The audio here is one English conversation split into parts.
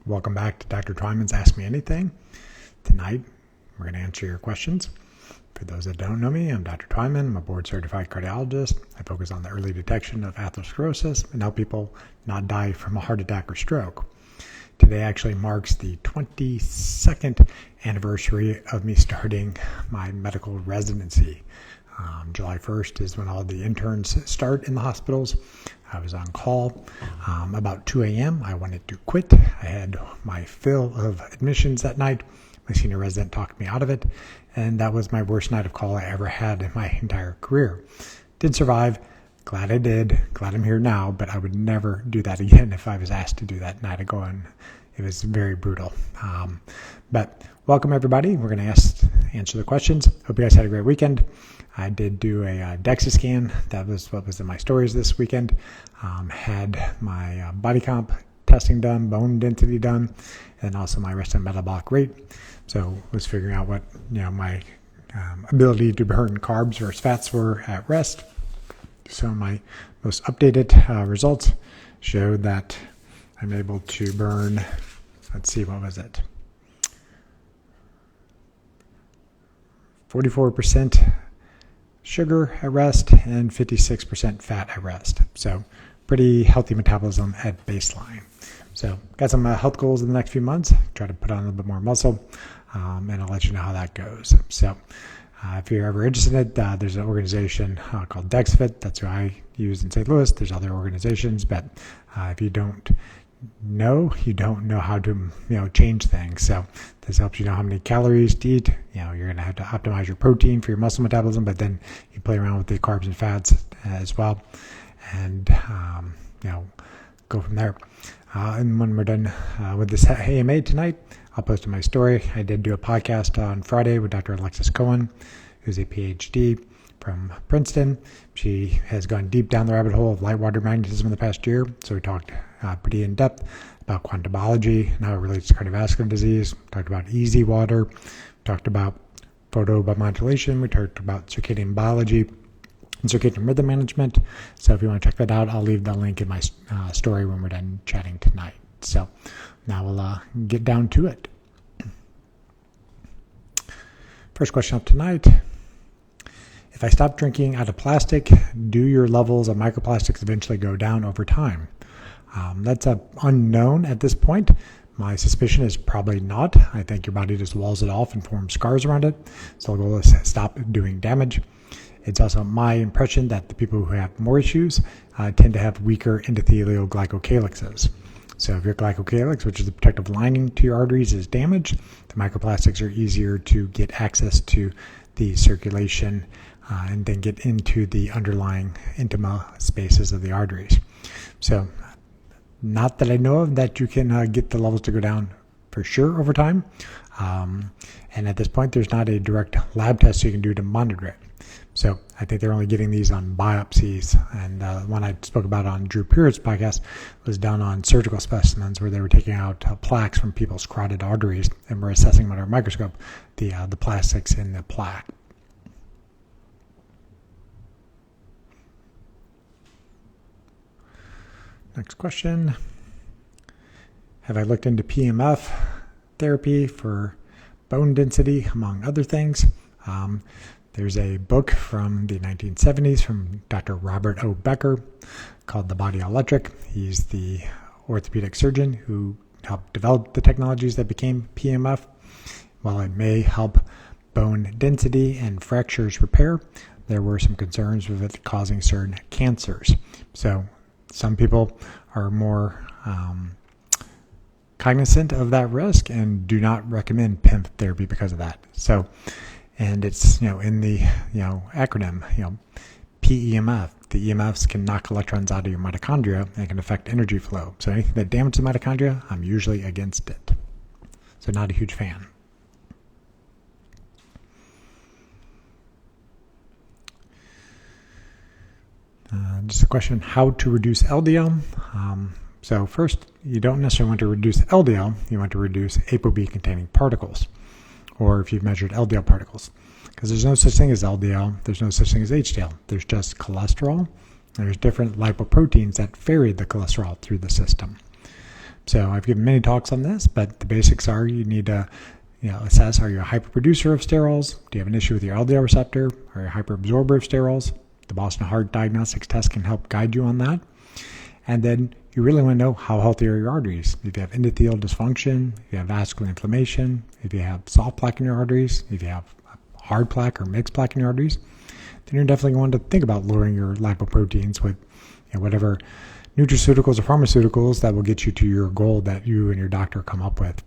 Welcome back to Dr. Twyman's Ask Me Anything. Tonight, we're going to answer your questions. For those that don't know me, I'm Dr. Twyman. I'm a board-certified cardiologist. I focus on the early detection of atherosclerosis and help people not die from a heart attack or stroke. Today actually marks the 22nd anniversary of me starting my medical residency. July 1st is when all the interns start in the hospitals. I was on call about 2 a.m. I wanted to quit. I had my fill of admissions that night. My senior resident talked me out of it, and that was my worst night of call I ever had in my entire career. Did survive. Glad I did. Glad I'm here now, but I would never do that again if I was asked to do that night ago, and it was very brutal. But welcome, everybody. We're going to answer the questions. Hope you guys had a great weekend. I did do a DEXA scan. That was what was in my stories this weekend. Had my body comp testing done, bone density done, and also my rest and metabolic rate. So was figuring out what my ability to burn carbs versus fats were at rest. So my most updated results showed that I'm able to burn, let's see, what was it? 44% sugar at rest and 56% fat at rest. So pretty healthy metabolism at baseline. So got some health goals in the next few months. Try to put on a little bit more muscle, and I'll let you know how that goes. So if you're ever interested, there's an organization called DEXA. That's who I use in St. Louis. There's other organizations, but if you don't know how to change things. So this helps you know how many calories to eat. You're going to have to optimize your protein for your muscle metabolism, but then you play around with the carbs and fats as well, and go from there. And when we're done with this AMA tonight, I'll post in my story. I did do a podcast on Friday with Dr. Alexis Cohen, who's a PhD from Princeton. She has gone deep down the rabbit hole of light water magnetism in the past year. So we talked pretty in depth about quantum biology and how it relates to cardiovascular disease. We talked about easy water. We talked about modulation. We talked about circadian biology and circadian rhythm management. So if you want to check that out, I'll leave the link in my story when we're done chatting tonight. So now we'll get down to it. First question up tonight. If I stop drinking out of plastic, do your levels of microplastics eventually go down over time? That's unknown at this point. My suspicion is probably not. I think your body just walls it off and forms scars around it. So the goal is to stop doing damage. It's also my impression that the people who have more issues tend to have weaker endothelial glycocalyxes. So if your glycocalyx, which is the protective lining to your arteries, is damaged, the microplastics are easier to get access to the circulation and then get into the underlying intima spaces of the arteries. So not that I know of that you can get the levels to go down for sure over time. And at this point, there's not a direct lab test you can do to monitor it. So I think they're only getting these on biopsies. And one I spoke about on Drew Peart's podcast was done on surgical specimens where they were taking out plaques from people's carotid arteries and were assessing under a microscope the plastics in the plaque. Next question. Have I looked into PMF therapy for bone density, among other things? There's a book from the 1970s from Dr. Robert O. Becker called The Body Electric. He's the orthopedic surgeon who helped develop the technologies that became PMF. While it may help bone density and fractures repair, there were some concerns with it causing certain cancers. So some people are more cognizant of that risk and do not recommend PMF therapy because of that. So, and it's in the acronym PEMF. The EMFs can knock electrons out of your mitochondria and can affect energy flow. So anything that damages the mitochondria, I'm usually against it. So not a huge fan. Just a question, how to reduce LDL. So first, you don't necessarily want to reduce LDL, you want to reduce ApoB containing particles, or if you've measured LDL particles. Because there's no such thing as LDL, there's no such thing as HDL, there's just cholesterol. There's different lipoproteins that ferry the cholesterol through the system. So I've given many talks on this, but the basics are you need to assess, are you a hyperproducer of sterols? Do you have an issue with your LDL receptor? Are you a hyperabsorber of sterols? The Boston Heart Diagnostics Test can help guide you on that. And then you really want to know how healthy are your arteries. If you have endothelial dysfunction, if you have vascular inflammation, if you have soft plaque in your arteries, if you have hard plaque or mixed plaque in your arteries, then you're definitely going to think about lowering your lipoproteins with whatever nutraceuticals or pharmaceuticals that will get you to your goal that you and your doctor come up with.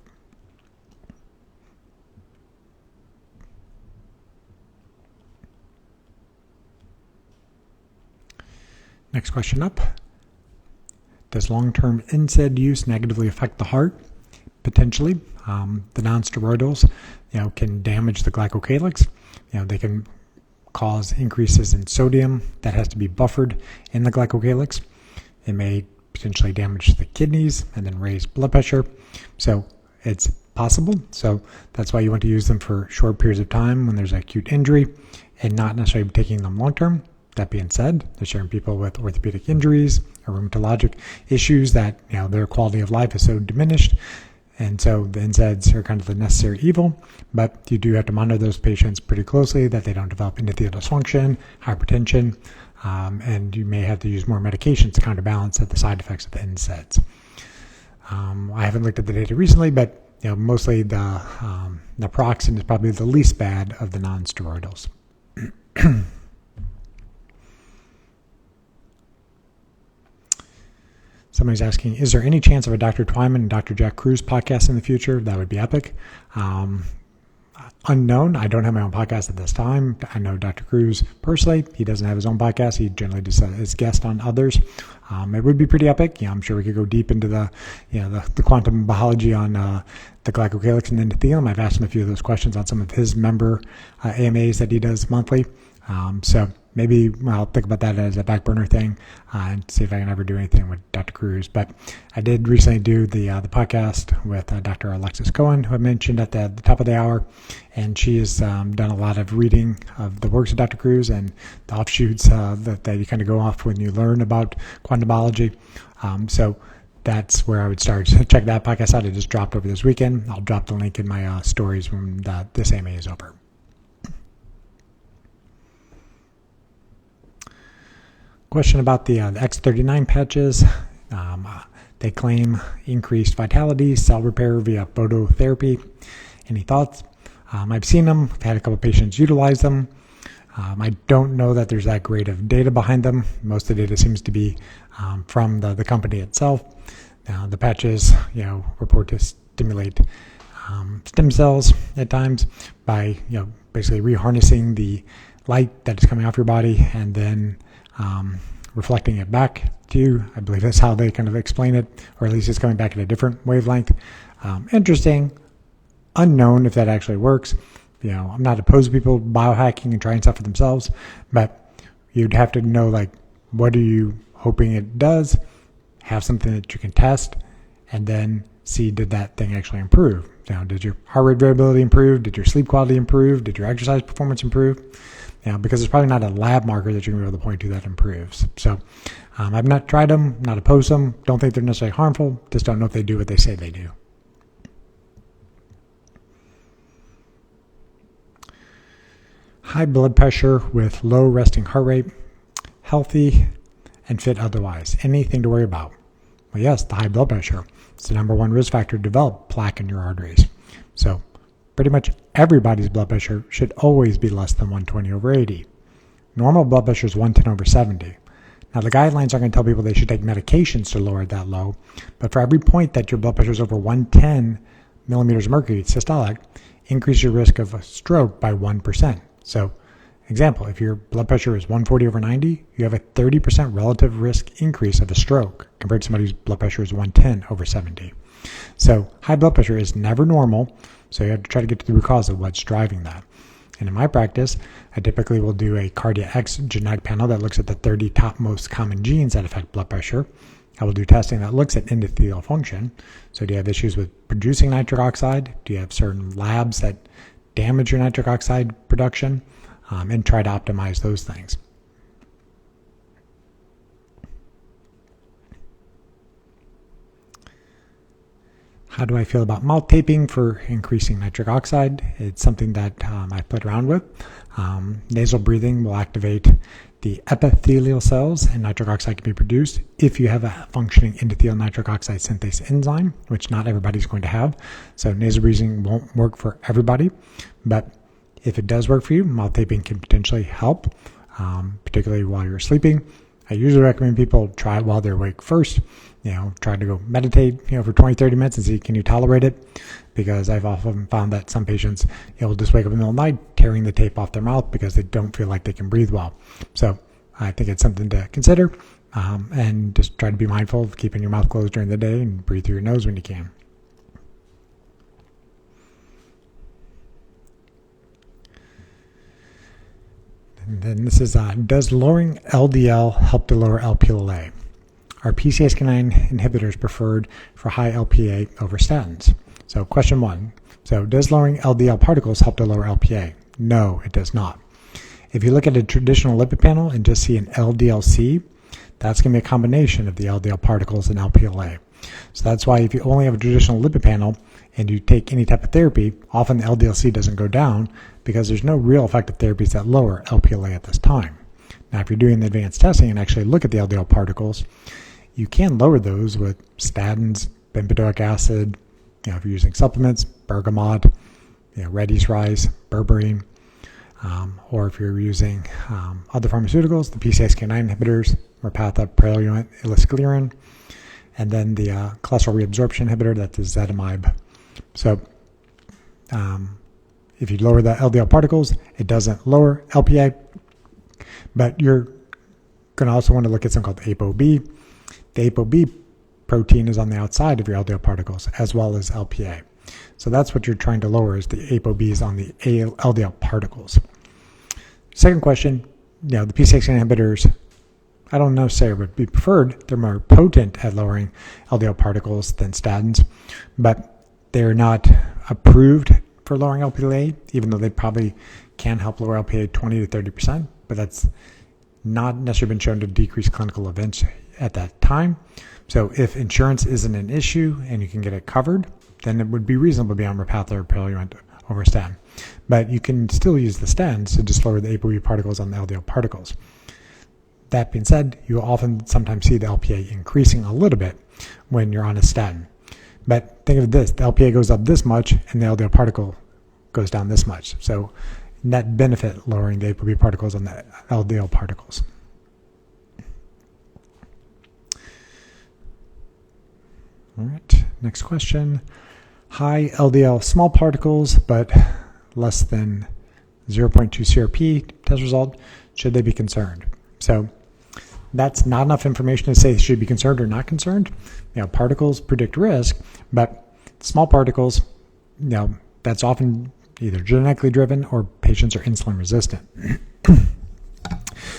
Next question up. Does long-term NSAID use negatively affect the heart? Potentially. The non-steroidals, can damage the glycocalyx. They can cause increases in sodium that has to be buffered in the glycocalyx. It may potentially damage the kidneys and then raise blood pressure. So it's possible. So that's why you want to use them for short periods of time when there's acute injury and not necessarily taking them long-term. That being said, there's certain people with orthopedic injuries or rheumatologic issues that their quality of life is so diminished, and so the NSAIDs are kind of the necessary evil. But you do have to monitor those patients pretty closely that they don't develop endothelial dysfunction, hypertension, and you may have to use more medications to counterbalance the side effects of the NSAIDs. I haven't looked at the data recently, but mostly the naproxen is probably the least bad of the non-steroidals. Somebody's asking, is there any chance of a Dr. Twyman and Dr. Jack Kruse podcast in the future? That would be epic. Unknown. I don't have my own podcast at this time. I know Dr. Kruse personally. He doesn't have his own podcast. He generally just is guest on others. It would be pretty epic. I'm sure we could go deep into the quantum biology on the glycocalyx and endothelium. I've asked him a few of those questions on some of his member AMAs that he does monthly. So maybe I'll think about that as a back burner thing and see if I can ever do anything with Dr. Kruse. But I did recently do the podcast with Dr. Alexis Cohen, who I mentioned at the top of the hour, and she has done a lot of reading of the works of Dr. Kruse and the offshoots that you kind of go off when you learn about quantum biology. So that's where I would start. Check that podcast out. It just dropped over this weekend. I'll drop the link in my stories when this AMA is over. Question about the X39 patches. They claim increased vitality, cell repair via phototherapy. Any thoughts? I've seen them. I've had a couple patients utilize them. I don't know that there's that great of data behind them. Most of the data seems to be from the company itself. The patches, report to stimulate stem cells at times by, basically reharnessing the light that is coming off your body and then reflecting it back to you. I believe that's how they kind of explain it, or at least it's coming back at a different wavelength. Interesting. Unknown if that actually works. I'm not opposed to people biohacking and trying stuff for themselves, but you'd have to know, what are you hoping it does? Have something that you can test, and then see, did that thing actually improve? Did your heart rate variability improve? Did your sleep quality improve? Did your exercise performance improve? Because there's probably not a lab marker that you're going to be able to point to that improves. So I've not tried them, not opposed to them, don't think they're necessarily harmful, just don't know if they do what they say they do. High blood pressure with low resting heart rate, healthy and fit otherwise. Anything to worry about? Well, yes, the high blood pressure. It's the number one risk factor to develop plaque in your arteries. So pretty much everybody's blood pressure should always be less than 120/80. Normal blood pressure is 110/70. Now, the guidelines are going to tell people they should take medications to lower it that low, but for every point that your blood pressure is over 110 millimeters of mercury systolic, increase your risk of a stroke by 1%. So, example, if your blood pressure is 140/90, you have a 30% relative risk increase of a stroke compared to somebody whose blood pressure is 110/70. So, high blood pressure is never normal. So you have to try to get to the root cause of what's driving that. And in my practice, I typically will do a CardiaX genetic panel that looks at the 30 top most common genes that affect blood pressure. I will do testing that looks at endothelial function. So do you have issues with producing nitric oxide? Do you have certain labs that damage your nitric oxide production? And try to optimize those things. How do I feel about mouth taping for increasing nitric oxide? It's something that I played around with. Nasal breathing will activate the epithelial cells, and nitric oxide can be produced if you have a functioning endothelial nitric oxide synthase enzyme, which not everybody's going to have. So nasal breathing won't work for everybody, but if it does work for you, mouth taping can potentially help, particularly while you're sleeping. I usually recommend people try it while they're awake first. Try to go meditate, for 20, 30 minutes and see, can you tolerate it? Because I've often found that some patients, will just wake up in the middle of the night tearing the tape off their mouth because they don't feel like they can breathe well. So I think it's something to consider, and just try to be mindful of keeping your mouth closed during the day and breathe through your nose when you can. And then this is, does lowering LDL help to lower LPLA? Are PCSK9 inhibitors preferred for high LPA over statins? So question 1. So does lowering LDL particles help to lower LPA? No, it does not. If you look at a traditional lipid panel and just see an LDL-C, that's going to be a combination of the LDL particles and LPLA. So that's why if you only have a traditional lipid panel and you take any type of therapy, often the LDL-C doesn't go down because there's no real effective therapies that lower LPLA at this time. Now, if you're doing the advanced testing and actually look at the LDL particles, you can lower those with statins, bempedoic acid, if you're using supplements, bergamot, red yeast rice, berberine, or if you're using other pharmaceuticals, the PCSK9 inhibitors, Repatha, Praluent, Ilasclerin, and then the cholesterol reabsorption inhibitor, that's ezetimibe. So if you lower the LDL particles, it doesn't lower LPA, but you're going to also want to look at something called ApoB. The ApoB protein is on the outside of your LDL particles, as well as LPA. So that's what you're trying to lower, is the ApoBs on the LDL particles. Second question, the PCSK9 inhibitors, I don't necessarily would be preferred. They're more potent at lowering LDL particles than statins, but they're not approved for lowering LPA, even though they probably can help lower LPA 20 to 30%, but that's not necessarily been shown to decrease clinical events at that time. So if insurance isn't an issue and you can get it covered, then it would be reasonable to be on Repatha or Praluent over statin. But you can still use the statins to just lower the ApoB particles on the LDL particles. That being said, you often sometimes see the LPA increasing a little bit when you're on a statin. But think of this, the LPA goes up this much and the LDL particle goes down this much. So net benefit lowering the ApoB particles on the LDL particles. All right, next question. High LDL small particles, but less than 0.2 CRP test result. Should they be concerned? So that's not enough information to say should be concerned or not concerned. Particles predict risk, but small particles, that's often either genetically driven or patients are insulin resistant.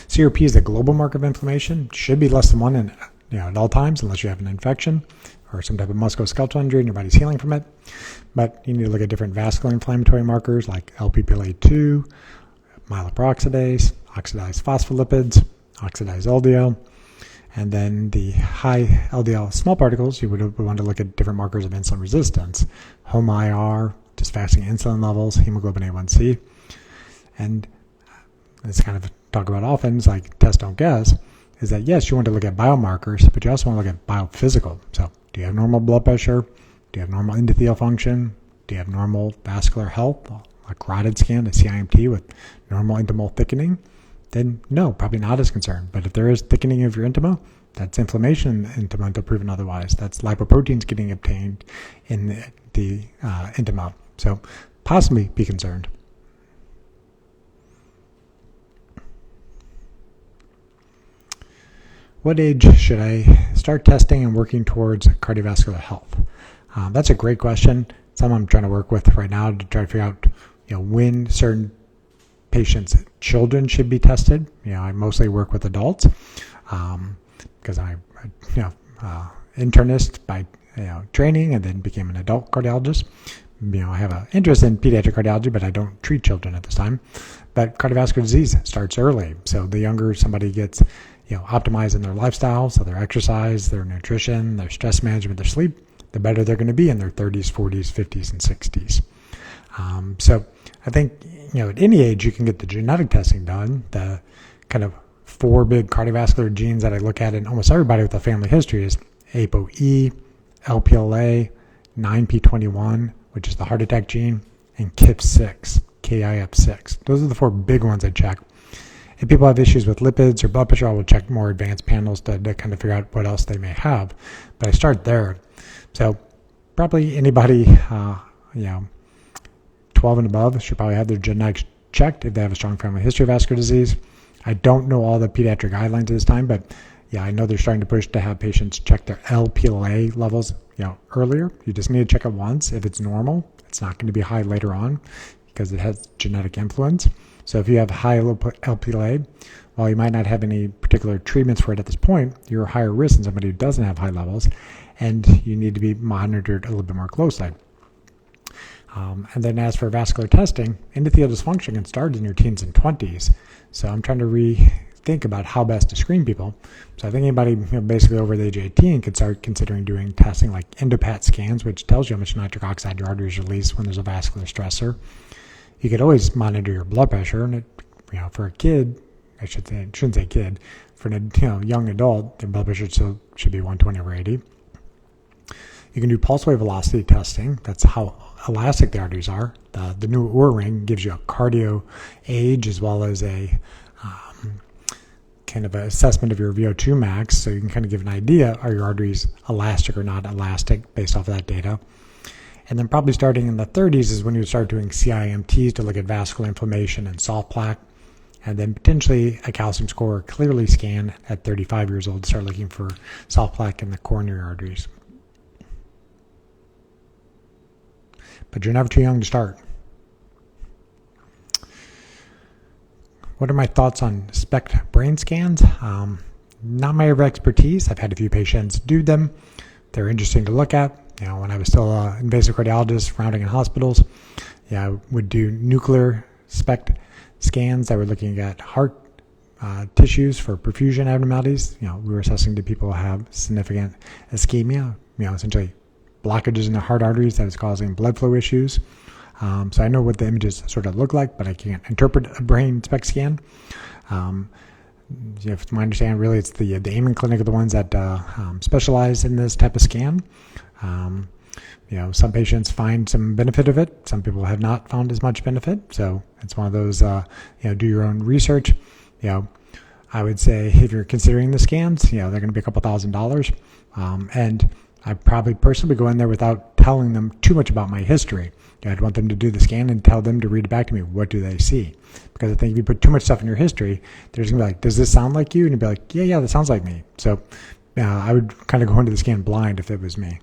CRP is a global marker of inflammation. Should be less than 1 at all times, unless you have an infection or some type of musculoskeletal injury and your body's healing from it. But you need to look at different vascular inflammatory markers like Lp(a)2, myeloperoxidase, oxidized phospholipids, oxidized LDL, and then the high LDL small particles, you would want to look at different markers of insulin resistance, HOMA-IR, just fasting insulin levels, hemoglobin A1C, and it's kind of talk about often, it's like test don't guess, is that yes, you want to look at biomarkers, but you also want to look at biophysical. So do you have normal blood pressure? Do you have normal endothelial function? Do you have normal vascular health, a carotid scan, a CIMT with normal intimal thickening? Then no, probably not as concerned. But if there is thickening of your intima, that's inflammation in the intima until proven otherwise. That's lipoproteins getting obtained in the intima. So possibly be concerned. What age should I start testing and working towards cardiovascular health? That's a great question. Something I'm trying to work with right now to try to figure out, when certain patients' children should be tested. I mostly work with adults because I'm internist by training and then became an adult cardiologist. I have an interest in pediatric cardiology, but I don't treat children at this time. But cardiovascular disease starts early. So the younger somebody gets optimizing their lifestyle, so their exercise, their nutrition, their stress management, their sleep, the better they're going to be in their 30s, 40s, 50s, and 60s. So I think, at any age you can get the genetic testing done. The kind of 4 big cardiovascular genes that I look at in almost everybody with a family history is ApoE, LPLA, 9p21, which is the heart attack gene, and KIF6. Those are the 4 big ones I check. If people have issues with lipids or blood pressure, I will check more advanced panels to kind of figure out what else they may have. But I start there. So probably anybody, 12 and above should probably have their genetics checked if they have a strong family history of vascular disease. I don't know all the pediatric guidelines at this time, but I know they're starting to push to have patients check their LPLA levels, earlier. You just need to check it once. If it's normal, it's not going to be high later on because it has genetic influence. So if you have high LPLA, while you might not have any particular treatments for it at this point, you're higher risk than somebody who doesn't have high levels, and you need to be monitored a little bit more closely. And then as for vascular testing, endothelial dysfunction can start in your teens and 20s. So I'm trying to rethink about how best to screen people. So I think anybody basically over the age of 18 could start considering doing testing like endopat scans, which tells you how much nitric oxide your arteries release when there's a vascular stressor. You could always monitor your blood pressure, and for a kid, shouldn't say kid, for a young adult, their blood pressure still should be 120/80. You can do pulse wave velocity testing. That's how elastic the arteries are. The new Oura ring gives you a cardio age as well as a kind of an assessment of your VO2 max, so you can kind of give an idea, are your arteries elastic or not elastic based off of that data. And then probably starting in the 30s is when you start doing CIMTs to look at vascular inflammation and soft plaque, and then potentially a calcium score or clearly scan at 35 years old to start looking for soft plaque in the coronary arteries. But you're never too young to start. What are my thoughts on SPECT brain scans? Not my area of expertise. I've had a few patients do them. They're interesting to look at. When I was still an invasive cardiologist rounding in hospitals, I would do nuclear SPECT scans that were looking at heart tissues for perfusion abnormalities. We were assessing do people have significant ischemia, essentially blockages in the heart arteries that is causing blood flow issues. So I know what the images sort of look like, but I can't interpret a brain SPECT scan. If my understanding, really, it's the Amen Clinic are the ones that specialize in this type of scan. Some patients find some benefit of it. Some people have not found as much benefit. So it's one of those, do your own research. I would say if you're considering the scans, they're going to be a couple $1,000s. And I probably personally go in there without telling them too much about my history. I'd want them to do the scan and tell them to read it back to me. What do they see? Because I think if you put too much stuff in your history, they're just going to be like, does this sound like you? And you'd be like, yeah, that sounds like me. So I would kind of go into the scan blind if it was me.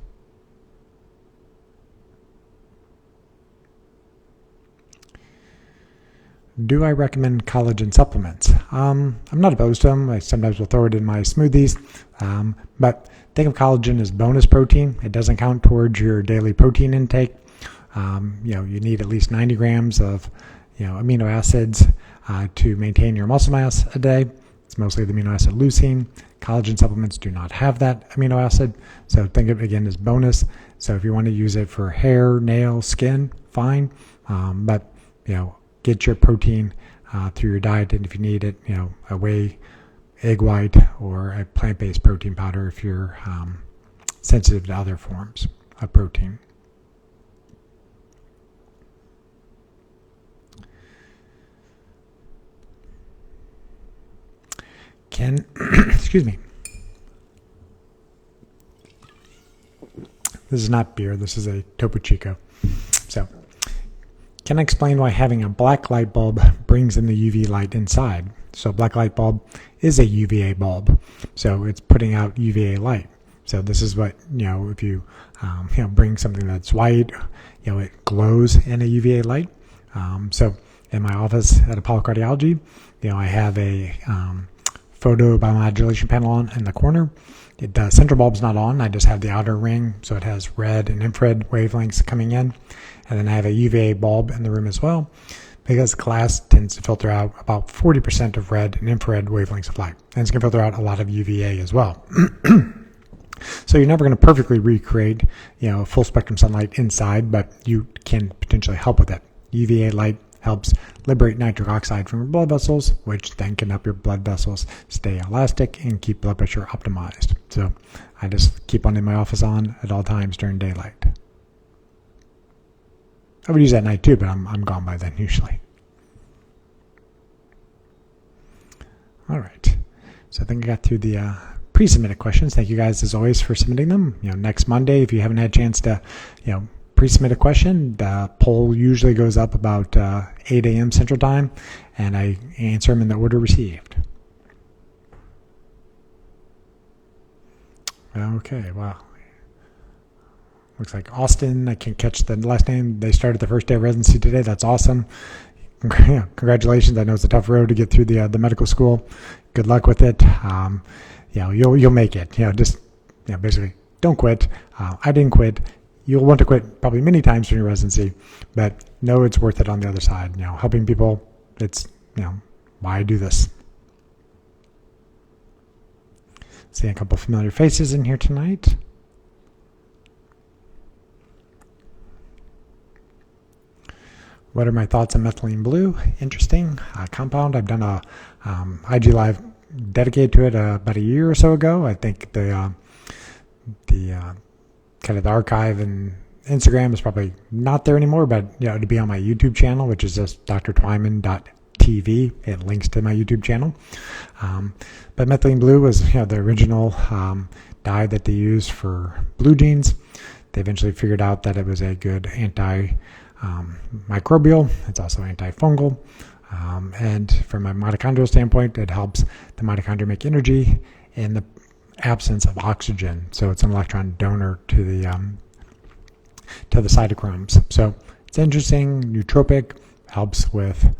Do I recommend collagen supplements? I'm not opposed to them. I sometimes will throw it in my smoothies. But think of collagen as bonus protein. It doesn't count towards your daily protein intake. You need at least 90 grams of amino acids to maintain your muscle mass a day. It's mostly the amino acid leucine. Collagen supplements do not have that amino acid, so think of it again as bonus. So if you want to use it for hair, nails, skin, fine. But get your protein through your diet, and if you need it, a whey, egg white, or a plant-based protein powder if you're sensitive to other forms of protein. Excuse me. This is not beer. This is a Topo Chico. So, can I explain why having a black light bulb brings in the UV light inside? So, black light bulb is a UVA bulb. So, it's putting out UVA light. So, this is what, if you, bring something that's white, it glows in a UVA light. So, in my office at Apollo Cardiology, I have a photo biomodulation panel on in the corner. The central bulb's not on. I just have the outer ring, so it has red and infrared wavelengths coming in. And then I have a UVA bulb in the room as well, because glass tends to filter out about 40% of red and infrared wavelengths of light. And it's going to filter out a lot of UVA as well. So you're never going to perfectly recreate, full spectrum sunlight inside, but you can potentially help with it. UVA light helps liberate nitric oxide from your blood vessels, which then can help your blood vessels stay elastic and keep blood pressure optimized. So I just keep one in my office on at all times during daylight. I would use that at night too, but I'm gone by then usually. All right. So I think I got through the pre-submitted questions. Thank you guys as always for submitting them. Next Monday, if you haven't had a chance to, pre-submit a question, the poll usually goes up about 8 a.m. Central Time, and I answer them in the order received. Okay, wow. Looks like Austin, I can't catch the last name. They started the first day of residency today. That's awesome. Congratulations. I know it's a tough road to get through the medical school. Good luck with it. You'll make it. Basically, don't quit. I didn't quit. You'll want to quit probably many times during your residency, but know it's worth it on the other side. Helping people, it's, why I do this. Seeing a couple familiar faces in here tonight. What are my thoughts on methylene blue? Interesting compound. I've done a IG Live dedicated to it about a year or so ago. I think the kind of the archive and Instagram is probably not there anymore, but it'd be on my YouTube channel, which is just drtwyman.tv. It links to my YouTube channel. But methylene blue was the original dye that they used for blue jeans. They eventually figured out that it was a good microbial. It's also antifungal. And from a mitochondrial standpoint, it helps the mitochondria make energy in the absence of oxygen. So it's an electron donor to the cytochromes. So it's interesting, nootropic, helps with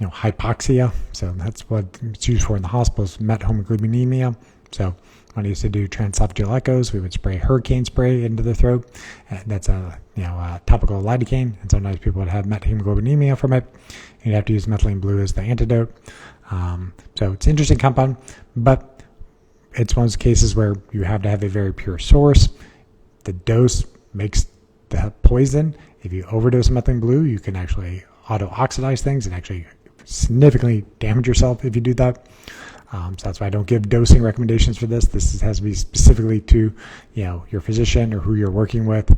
hypoxia. So that's what it's used for in the hospitals, methemoglobinemia. So when I used to do transesophageal echoes, we would spray hurricane spray into the throat. That's a topical lidocaine, and sometimes people would have methemoglobinemia from it. You'd have to use methylene blue as the antidote. So it's an interesting compound, but it's one of those cases where you have to have a very pure source. The dose makes the poison. If you overdose methylene blue, you can actually auto-oxidize things and actually significantly damage yourself if you do that. So that's why I don't give dosing recommendations for this. This has to be specifically to, your physician or who you're working with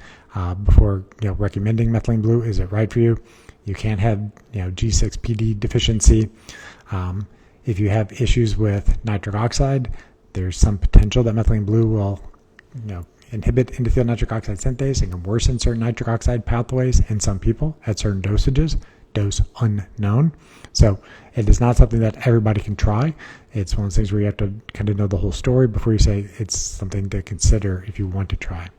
before, recommending methylene blue. Is it right for you? You can't have, G6PD deficiency. If you have issues with nitric oxide, there's some potential that methylene blue will, inhibit endothelial nitric oxide synthase and can worsen certain nitric oxide pathways in some people at certain dosages. Dose unknown. So it is not something that everybody can try. It's one of those things where you have to kind of know the whole story before you say it's something to consider if you want to try.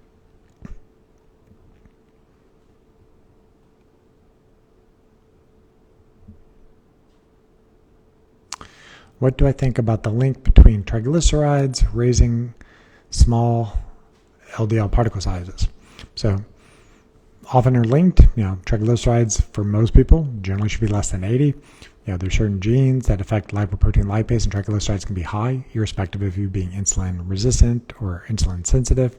What do I think about the link between triglycerides raising small LDL particle sizes? So often are linked. Triglycerides for most people generally should be less than 80. There's certain genes that affect lipoprotein lipase, and triglycerides can be high, irrespective of you being insulin resistant or insulin sensitive.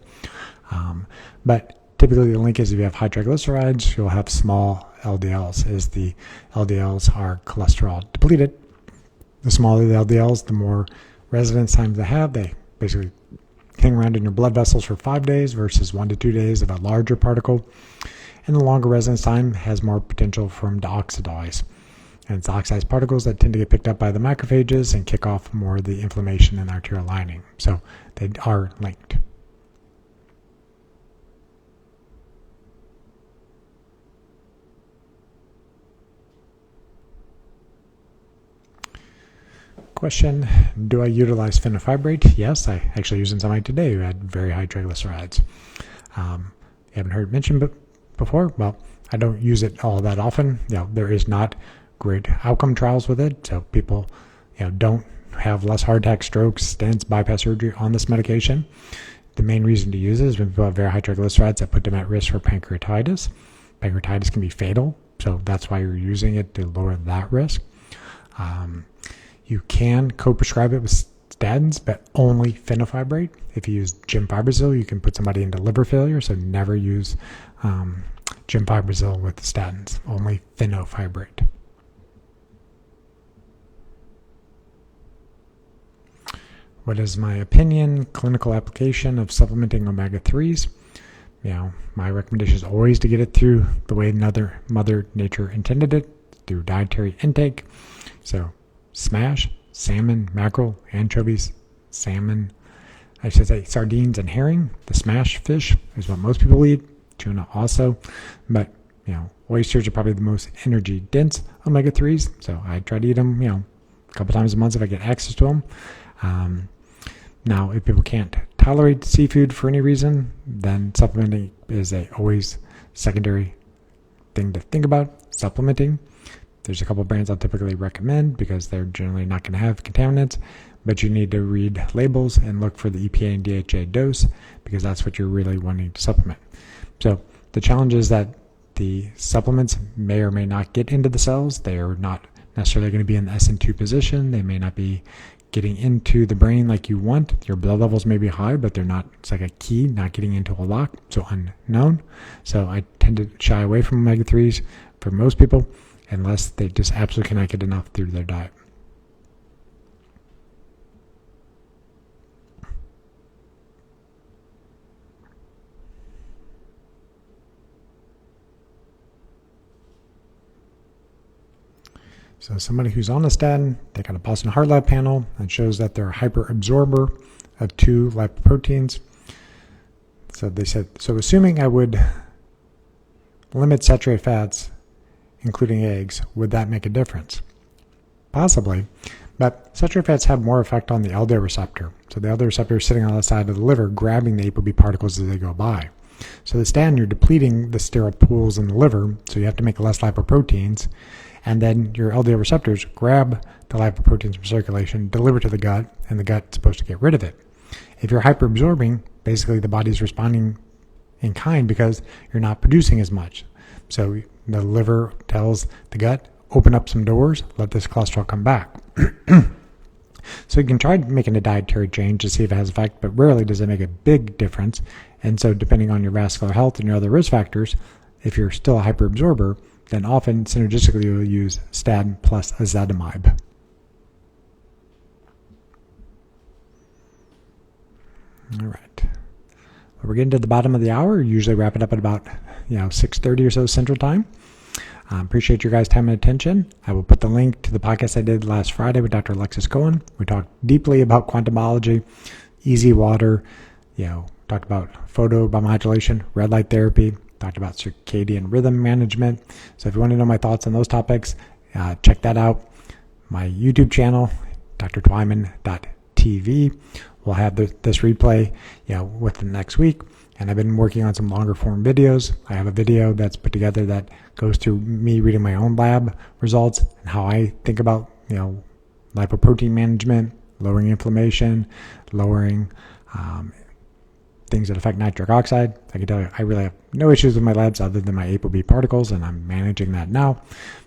But typically the link is if you have high triglycerides, you'll have small LDLs, as the LDLs are cholesterol depleted. The smaller the LDLs, the more residence time they have. They basically hang around in your blood vessels for 5 days versus 1 to 2 days of a larger particle. And the longer residence time has more potential for them to oxidize. And it's oxidized particles that tend to get picked up by the macrophages and kick off more of the inflammation in the arterial lining. So they are linked. Question, do I utilize fenofibrate? Yes, I actually used somebody today who had very high triglycerides. You haven't heard it mentioned before? Well, I don't use it all that often. There is not great outcome trials with it, so people don't have less heart attacks, strokes, stents, bypass surgery on this medication. The main reason to use it is when people have very high triglycerides that put them at risk for pancreatitis. Pancreatitis can be fatal, so that's why you're using it, to lower that risk. You can co-prescribe it with statins, but only fenofibrate. If you use gemfibrozil, you can put somebody into liver failure, so never use gemfibrozil with statins, only fenofibrate. What is my opinion, clinical application of supplementing omega-3s? My recommendation is always to get it through the way Mother Nature intended it, through dietary intake. So smash, salmon, mackerel, anchovies, salmon, I should say sardines and herring. The smash fish is what most people eat, tuna also, but oysters are probably the most energy dense omega-3s, so I try to eat them a couple times a month if I get access to them. Now, if people can't tolerate seafood for any reason, then supplementing is a always secondary thing to think about. Supplementing. There's a couple brands I'll typically recommend because they're generally not going to have contaminants, but you need to read labels and look for the EPA and DHA dose because that's what you're really wanting to supplement. So the challenge is that the supplements may or may not get into the cells. They are not necessarily going to be in the SN2 position. They may not be getting into the brain like you want. Your blood levels may be high, but they're not, it's like a key, not getting into a lock, so unknown. So I tend to shy away from omega-3s for most people, unless they just absolutely cannot get enough through their diet. So somebody who's on a statin, they got a Boston Heart Lab panel that shows that they're a hyperabsorber of 2 lipoproteins. So they said, so assuming I would limit saturated fats, including eggs, would that make a difference? Possibly, but saturated fats have more effect on the LDL receptor. So the LDL receptor is sitting on the side of the liver, grabbing the ApoB particles as they go by. So the statin, you're depleting the sterile pools in the liver, so you have to make less lipoproteins. And then your LDL receptors grab the lipoproteins from circulation, deliver to the gut, and the gut's supposed to get rid of it. If you're hyperabsorbing, basically the body's responding in kind because you're not producing as much. So the liver tells the gut, open up some doors, let this cholesterol come back. So you can try making a dietary change to see if it has effect, but rarely does it make a big difference. And so depending on your vascular health and your other risk factors, if you're still a hyperabsorber, then often synergistically you'll use statin plus ezetimibe. All right. Well, we're getting to the bottom of the hour. We usually wrap it up at about 6:30 or so Central Time. Appreciate your guys' time and attention. I will put the link to the podcast I did last Friday with Dr. Alexis Cohen. We talked deeply about quantum biology, easy water, talked about photobiomodulation, red light therapy, talked about circadian rhythm management. So if you want to know my thoughts on those topics, check that out. My YouTube channel, drtwyman.tv, will have this replay within the next week. And I've been working on some longer form videos. I have a video that's put together that goes through me reading my own lab results and how I think about lipoprotein management, lowering inflammation, lowering things that affect nitric oxide. I can tell you I really have no issues with my labs other than my ApoB particles, and I'm managing that now.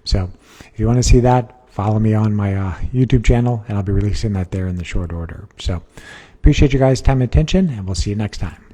So if you want to see that, follow me on my YouTube channel, and I'll be releasing that there in the short order. So appreciate you guys' time and attention, and we'll see you next time.